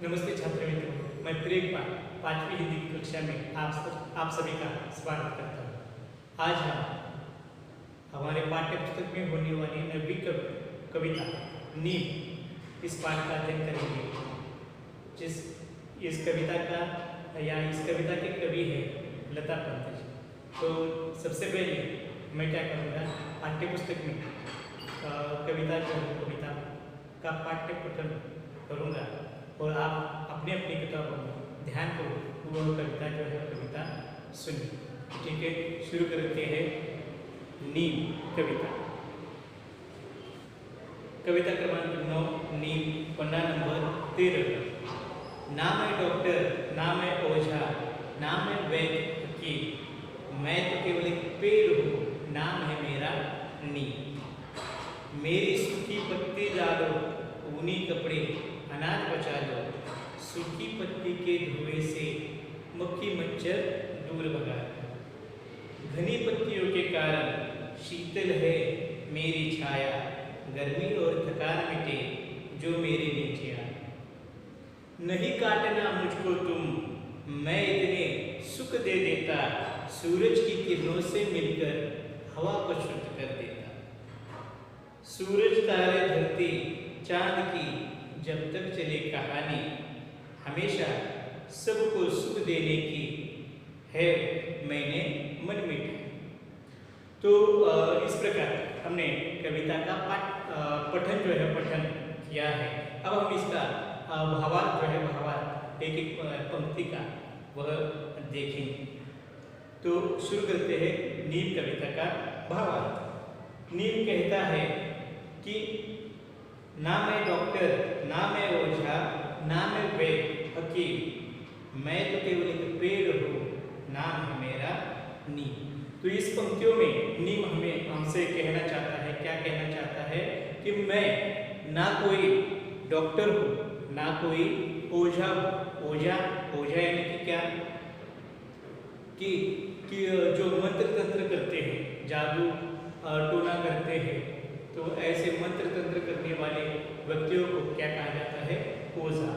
नमस्ते छात्र मित्रों, मैं फिर एक बार 5वीं हिंदी की कक्षा में आप सभी का स्वागत करता हूँ। आज हम हमारे पाठ्य पुस्तक में होने वाली नवी कविता नीम इस पाठ का अध्ययन करेंगे। इस कविता के कवि है लता पंत जी। तो सबसे पहले मैं क्या करूँगा, पाठ्य पुस्तक में कविता का पाठ्य पठन करूँगा और आप अपनी अपनी किताबों में ध्यान करो वो कविता सुनिए। ठीक है, शुरू करते हैं नीम कविता। कविता क्रमांक 9, नीम, पन्ना नंबर 13। ना मैं डॉक्टर, ना मैं ओझा, ना मैं वैद्य हकीम, मैं तो केवल एक पेड़ हूँ, नाम है मेरा नीम। मेरी सूखी पत्ती डालो, ऊनी कपड़े अनाज बचा लो, सूखी पत्ती के धुएं से मक्खी मच्छर दूर भगा। घनी पत्तियों के कारण शीतल है मेरी छाया, गर्मी और थकान मिटे जो मेरे नीचे आए। नहीं काटना मुझको तुम, मैं इतने सुख दे देता, सूरज की किरणों से मिलकर हवा को शुद्ध कर देता। सूरज तारे धरती चांद की जब तक चले कहानी, हमेशा सबको सुख देने की है मैंने मन में ठानी। तो इस प्रकार हमने कविता का पठन किया है। अब हम इसका भावार्थ एक एक पंक्ति का वह देखेंगे। तो शुरू करते हैं नीम कविता का भावार्थ। नीम कहता है कि ना मैं डॉक्टर, ना मैं ओझा, ना मैं वैद्य हकीम, मैं तो केवल एक पेड़ हूँ, नाम है मेरा नीम। तो इस पंक्तियों में नीम हमसे कहना चाहता है, क्या कहना चाहता है कि मैं ना कोई डॉक्टर हूँ, ना कोई ओझा हूँ। ओझा यानी कि क्या, कि जो मंत्र तंत्र करते हैं, जादू टोना करते हैं, तो ऐसे मंत्र तंत्र करने वाले व्यक्तियों को क्या कहा जाता है? ओझा।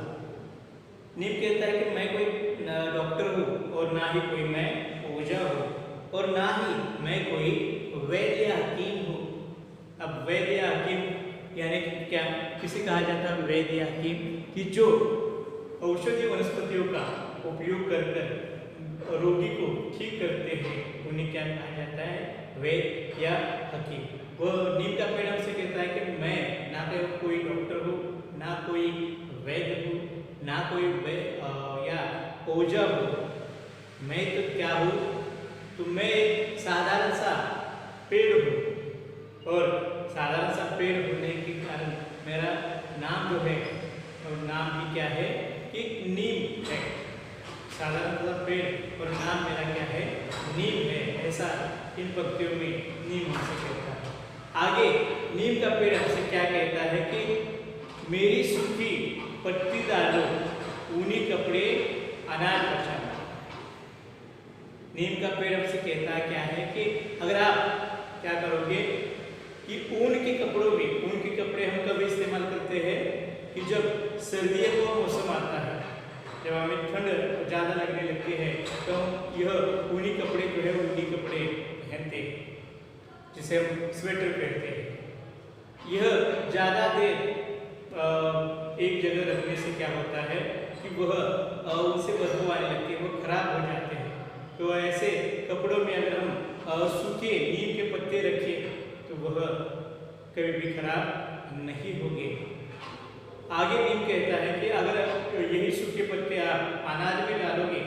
नीम कहता है कि मैं कोई डॉक्टर हूँ और ना ही कोई मैं ओझा हूँ और ना ही मैं कोई वैद्य हकीम हूँ। अब वैद्य हकीम यानी कि क्या, किसे कहा जाता है वैद्य हकीम? कि जो औषधि वनस्पतियों का उपयोग कर रोगी को ठीक करते हैं, उन्हें क्या कहा जाता है? वैद्य या हकीम। वो नीम का पेड़ हमसे कहता है कि मैं ना तो कोई डॉक्टर हूँ, ना कोई वैद्य हूँ, ना कोई या ओझा हूँ, मैं तो क्या हूँ? तो मैं एक साधारण सा पेड़ हूँ और साधारण सा पेड़ होने के कारण मेरा नाम जो है, और नाम भी क्या है कि नीम है। साधारण सा पेड़ और नाम मेरा क्या है? नीम है। ऐसा इन पंक्तियों में नीम हमसे कहता है। आगे नीम का पेड़ हमसे क्या कहता है कि मेरी सूखी पत्ती डालो, ऊनी कपड़े अनाज बचा लो। नीम का पेड़ हमसे कहता है क्या है कि अगर आप क्या करोगे कि ऊन के कपड़े हम कभी इस्तेमाल करते हैं कि जब सर्दियों का मौसम आता है, जब हमें ठंड ज़्यादा लगने लगती है, तो यह ऊनी कपड़े जो है ऊनी कपड़े पहनते हैं, जिसे हम स्वेटर कहते हैं। यह ज़्यादा देर एक जगह रखने से क्या होता है कि वह उनसे बदबू आने लगती है, वो खराब हो जाते हैं। तो ऐसे कपड़ों में अगर हम सूखे नीम के पत्ते रखें तो वह कभी भी खराब नहीं होंगे। आगे नीम कहता है कि अगर यही सूखे पत्ते आप अनाज में डालोगे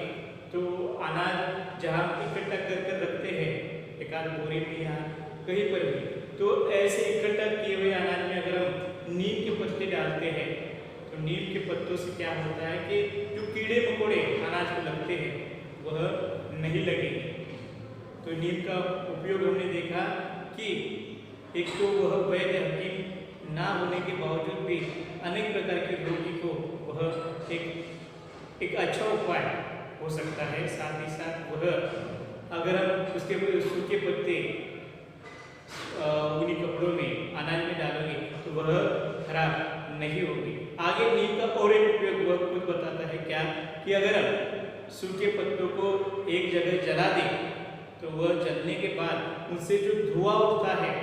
तो अनाज जहाँ इकट्ठा कर रखते हैं, एक आध बोरी में या कहीं पर भी, तो ऐसे इकट्ठा किए हुए अनाज में अगर हम नीम के पत्ते डालते हैं तो नीम के पत्तों से क्या होता है कि जो कीड़े मकोड़े अनाज को लगते हैं वह नहीं लगेंगे। तो नीम का उपयोग हमने देखा कि एक तो वह वैद्य हकीम ना होने के बावजूद भी अनेक प्रकार के रोगी को वह एक अच्छा उपाय हो सकता है। साथ ही साथ वह अगर हम उसके सूखे पत्ते उन्हीं कपड़ों में अनाज में डालोगे तो वह खराब नहीं होगी। आगे नीम का और एक उपयोग वह खुद बताता है क्या कि अगर हम सूखे पत्तों को एक जगह जला दें तो वह जलने के बाद उनसे जो धुआं उठता है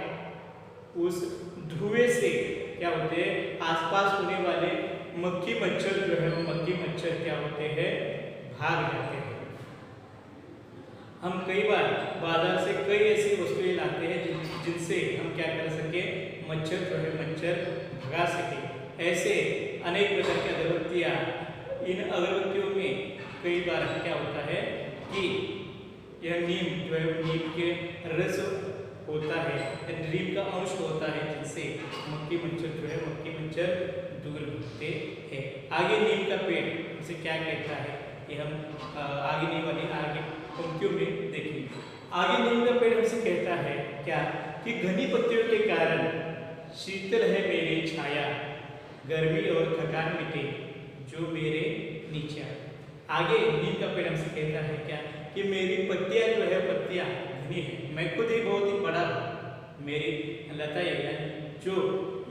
उस धुएं से क्या होते हैं आसपास होने वाले मक्खी मच्छर जो है वो मक्खी मच्छर क्या होते हैं भाग जाते हैं। हम कई बार बाजार से कई ऐसी वस्तुएं लाते हैं जिनसे हम क्या कर सके मच्छर जो है मच्छर भगा सके। ऐसे अनेक प्रकार की अगरबत्तियाँ, इन अगरबत्तियों में कई बार क्या होता है कि यह नीम जो है नीम के रस होता है, नीम का अंश होता है जिनसे मक्खी मच्छर जो है मक्खी मच्छर दूर होते हैं। आगे नीम का पेड़ उसे क्या कहता है ये हम आगे नहीं वाली आगे पंक्तियों में देखेंगे। आगे नीम का पेड़ हमसे कहता है क्या कि घनी पत्तियों के कारण शीतल है मेरी छाया, गर्मी और थकान मिटे जो मेरे नीचे। आगे नीम का पेड़ हमसे कहता है क्या कि मेरी पत्तियां जो है पत्तियां घनी है, मैं खुद ही बहुत ही बड़ा हूँ, मेरी लता है जो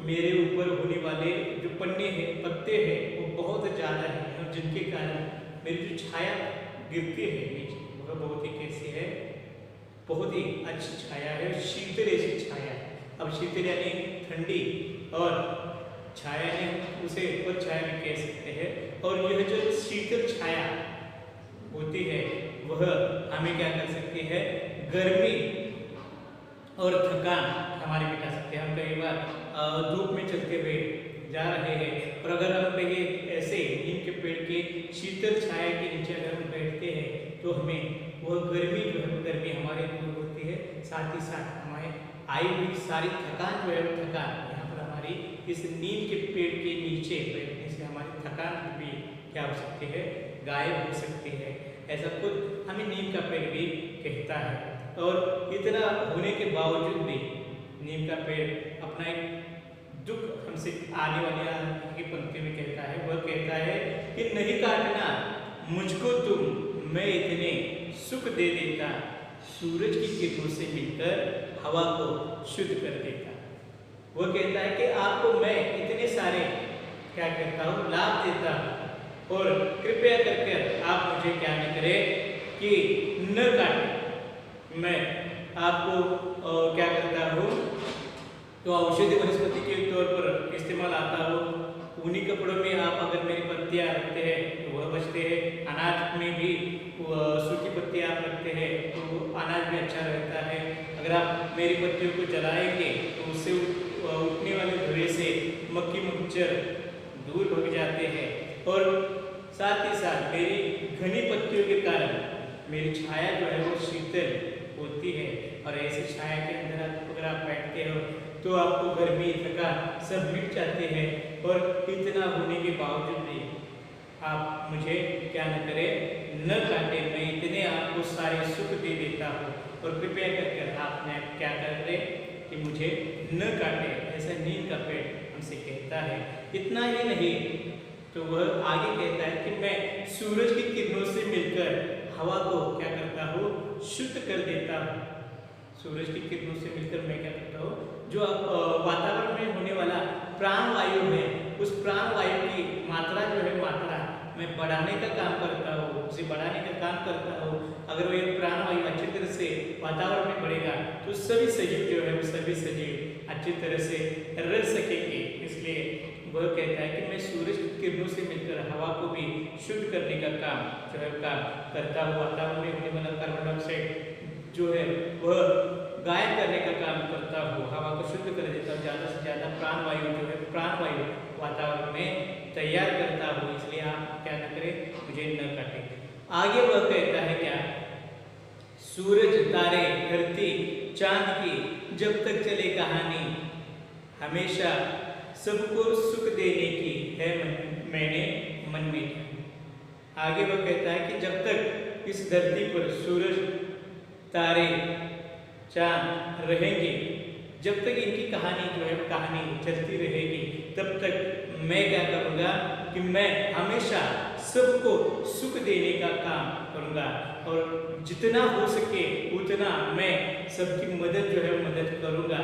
मेरे ऊपर होने वाले जो पन्ने हैं पत्ते हैं वो बहुत ज़्यादा है और जिनके कारण मेरी जो छाया गिरती है नीचे वह बहुत ही कैसी है बहुत ही अच्छी छाया है, शीतल ऐसी छाया है। अब शीतल यानी ठंडी और छाया ने उसे ऊपर छाया भी कह सकते हैं। और यह जो शीतल छाया होती है वह हमें क्या कर सकती है गर्मी और थकान हमारे मिटा सकते हैं। हम कई बार धूप में चलते हुए जा रहे हैं और अगर हम कहीं ऐसे नीम के पेड़ के शीतल छाया के नीचे अगर हम बैठते हैं तो हमें वह गर्मी जो है गर्मी हमारे दूर होती है, साथ ही साथ हमारे आई हुई सारी थकान जो है थकान यहाँ पर हमारी इस नीम के पेड़ के नीचे बैठने से हमारी थकान भी क्या हो सकती है गायब हो सकती है। ऐसा खुद हमें नीम का पेड़ भी कहता है। और इतना होने के बावजूद भी नीम का पेड़ अपना एक दुख हमसे आने वाली की पंक्ति में कहता है, वह कहता है कि नहीं काटना मुझको तुम, मैं इतने सुख दे देता, सूरज की किरणों से मिलकर हवा को शुद्ध कर देता। वह कहता है कि आपको मैं इतने सारे क्या करता हूँ लाभ देता और कृपया करके आप मुझे क्या न करें कि न काटें। मैं आपको क्या करता हूँ तो औषधि वनस्पति के तौर पर इस्तेमाल आता हो, ऊनी कपड़ों में आप अगर मेरी पत्तियाँ रखते हैं तो वह बचते हैं, अनाज में भी सूखी पत्तियाँ आप रखते हैं तो अनाज भी अच्छा रहता है। अगर आप मेरी पत्तियों को जलाएंगे तो उससे उठने वाले धुएं से मक्खी मच्छर दूर भग जाते हैं और साथ ही साथ मेरी घनी पत्तियों के कारण मेरी छाया जो है वो शीतल होती है। और ऐसी छाया के अंदर अगर आप बैठते हो तो आपको गर्मी थकान सब मिट जाते हैं। और इतना होने के बावजूद भी आप मुझे क्या न करें न काटे, मैं इतने आपको सारे सुख दे देता हूँ और कृपया करके आपने क्या कर रहे कि मुझे न काटे। ऐसा नीम का पेड़ हमसे कहता है। इतना ही नहीं तो वह आगे कहता है कि मैं सूरज की किरणों से मिलकर हवा को क्या करता हूँ शुद्ध कर देता हूँ। सूरज की किरणों से मिलकर मैं क्या करता हूँ जो वातावरण में होने वाला प्राण वायु है उस प्राण वायु की मात्रा जो है मात्रा मैं बढ़ाने का काम करता हूँ, उसे बढ़ाने का काम करता हूँ। अगर वो एक प्राण वायु अच्छी तरह से वातावरण में बढ़ेगा तो सभी सजीव जो है वो सभी सजीव अच्छी तरह से रह सकेंगे। इसलिए वह कहता है कि मैं सूरज की किरणों से मिलकर हवा को भी शुद्ध करने का काम जो है काम करता हूँ। वातावरण में होने वाला कार्बन डाइऑक्साइड जो है वह गायब करने का काम करता हूँ, हवा को शुद्ध कर देता हूँ, ज़्यादा से ज़्यादा प्राण वायु जो है प्राण वायु वातावरण में तैयार करता हूँ। इसलिए आप क्या न करें मुझे न काटें। आगे वह कहता है क्या सूरज तारे धरती चांद की जब तक चले कहानी, हमेशा सबको सुख देने की है मैंने मन में ठानी। आगे वह कहता है कि जब तक इस धरती पर सूरज तारे चांद रहेंगे, जब तक इनकी कहानी जो है कहानी चलती रहेगी, तब तक मैं क्या करूँगा कि मैं हमेशा सबको सुख देने का काम करूँगा और जितना हो सके उतना मैं सबकी मदद जो है मदद करूँगा।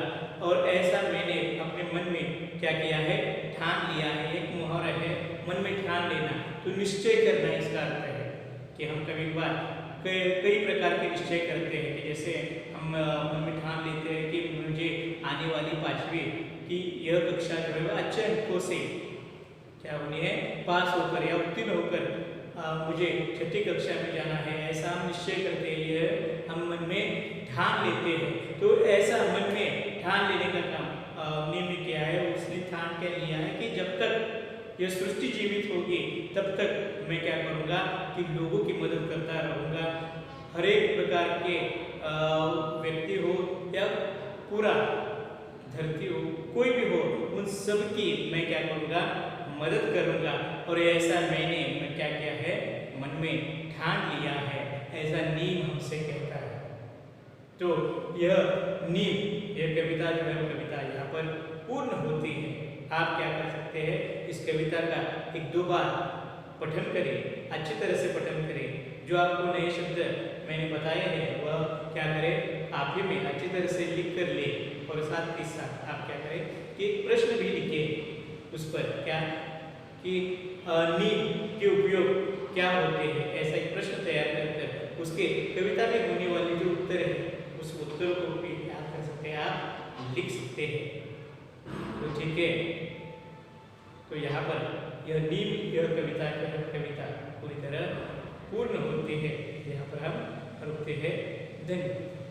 और ऐसा मैंने अपने मन में क्या किया है, ठान लिया है। एक मुहावरा है, मन में ठान लेना, तो निश्चय करना इसका अर्थ है कि हम कभी बार कई प्रकार के निश्चय करते हैं कि जैसे हम मन में ठान लेते हैं कि मुझे आने वाली 5वीं की यह कक्षा जो है वह अच्छे अंकों से क्या होनी है, पास होकर या उत्तीर्ण होकर मुझे 6ठी कक्षा में जाना है, ऐसा हम निश्चय करते हैं, यह हम मन में ठान लेते हैं। तो ऐसा मन में ठान लेने का काम नियम ने किया है, उसने ठान क्या लिया है कि जब तक यह सृष्टि जीवित होगी तब तक मैं क्या करूँगा कि लोगों की मदद करता रहूँगा। हर एक प्रकार के व्यक्ति हो या पूरा धरती हो, कोई भी हो, उन सब की मैं क्या करूँगा, मदद करूँगा। और ऐसा मैंने क्या किया है, मन में ठान लिया है, ऐसा नीम हमसे कहता है। तो यह नीम, यह कविता जो है वो कविता यहाँ पर पूर्ण होती है। आप क्या कर सकते हैं, इस कविता का 1-2 बार पठन करें, अच्छी तरह से पठन करें। जो आपको नए शब्द मैंने बताए हैं वह क्या करें, आप ही में अच्छी तरह से लिख कर ले, और साथ ही साथ आप क्या करें कि प्रश्न भी लिखें उस पर, क्या कि नीम के उपयोग क्या होते हैं, ऐसा एक प्रश्न तैयार कर उसके कविता में होने वाले जो उत्तर है उस उत्तर को भी क्या कर सकते हैं, आप लिख सकते हैं। तो ठीक है, तो यहाँ पर यह नीम यह कविता पूरी तरह पूर्ण होती है। यहाँ पर हम रुकते हैं। धन्यवाद।